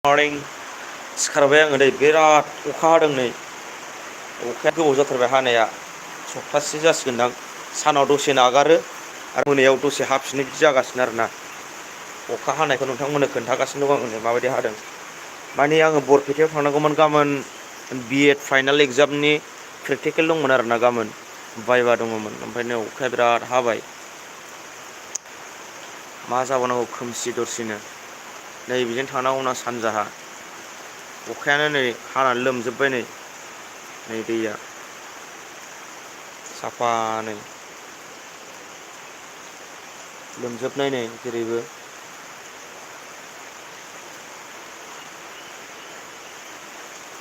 morning सिखारबाय आङो नै बिराद अखा हादों नै अखाया गोबाव जाथारबाय हानाया सप्तासे जासिगोनदां सानाव दसे नागारो आरो मोनायाव दसे हाफिनो बिदि जागासिनो आरोना अखा हानायखौ नोंथांमोननो खोन्थागासिनो दं आङो माबायदि हादों माने आङो बरपेटायाव थांनांगौमोन गाबोन बि एड फाइनाल एगजामनि प्रेकटिकेल दंमोन आरोना गाबोन भाइबा दङमोन ओमफ्राय नै अखाया बिराद हाबाय मा जाबावनांगौ खोमसि दरसिनो नै बेजों थांनांगौना सानजाहा अखायानो नै हानानै लोमजोब्बाय नै दैया साफानो लोमजोबनाय नै जेरैबो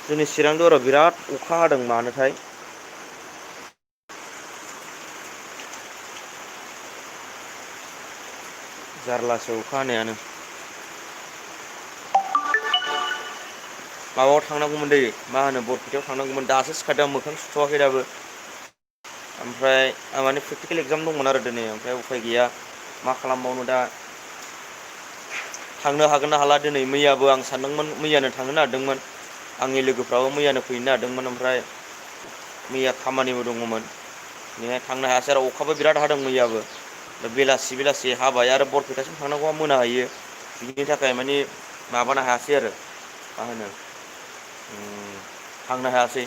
जोंनि चिरां दुवाराव बिराद अखा हादों मानोथाय जारलासो अखा हानायानो माबायाव थांनांगौमोन दै मा होनो बरपेटायाव थांनांगौमोन दासो सिखारदों आं मोखां सुथ'वाखै दाबो ओमफ्राय माने प्रेकटिकेल एगजाम दंमोन आरो दिनै ओमफ्राय उफाय गैया मा खालामबावनो दा थांनो हागोन ना हाला दिनै मैयाबो आं सानदोंमोन मैयानो थांनो नागिरदोंमोन आंनि लोगोफ्राबो मैयानो फैनो नागिरदोंमोन ओमफ्राय मैया खामानिबो दङमोन बेहाय थांनो हायासै आरो अखाबो बिराद हादों मैयाबो दा बेलासि बेलासि हाबाय आरो बरपेटासिम थांनांगौआ मोनाहैयो बिनि थाखाय माने माबानो हायासै आरो मा होनो थांनो हायासै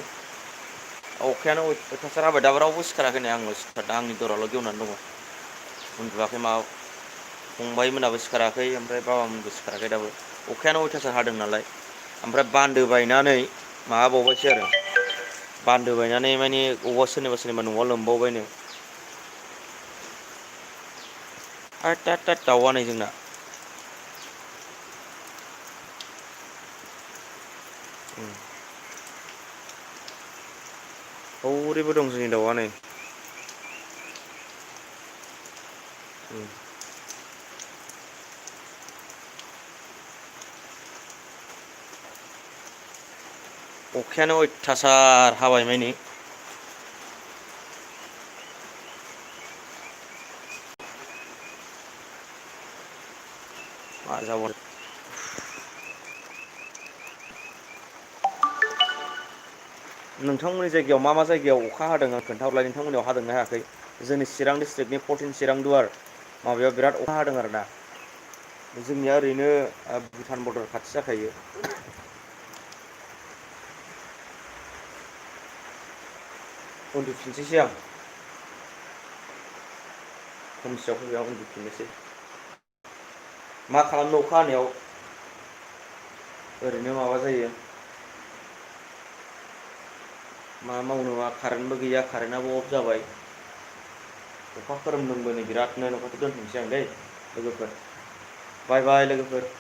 अखायानो अयथासार हाबाय दाबो रावबो सिखाराखै नै आंल' सिखारदों आंनि दरावल' गेवनानै दङ उन्दुआखै माबा फंबाय मोनाबो सिखाराखै ओमफ्राय बाबामोनबो सिखाराखै दाबो अखायानो अयथासार हादों नालाय ओमफ्राय बान्दो बायनानै माबाबावबायसो आरो बान्दो बायनानै माने अबावबा सोरनिबा सोरनिबा न'आ लोमबावबायनो दाउआ नै जोंना हौरैबो दं जोंनि दाउआ नै अखायानो अयथासार हाबाय मानि मा जाबावनो नोंथांमोननि जायगायाव मा मा जायगायाव अखा हादों आं खोन्थाहरलाय नोंथांमोननियाव हादोंना हायाखै जोंनि चिरां डिस्ट्रिक्टनि 14 चिरां दुवार माबायाव बिराद अखा हादों आरो ना जोंनिया ओरैनो भुटान बर्डार खाथि जाखायो उन्दुफिनसैसो आं खोमसियाव फैबाय आं उन्दुफिननोसै मा खालामनो अखा हानायाव ओरैनो माबा जायो मा मावनो मा कारेन्टबो गैया कारेन्टआबो अफ जाबाय अखा खोरोमदोंबो नै बिरादनो अखाखौ दोनथ'नोसै आं दै लोगोफोर बाय बाय लोगोफोर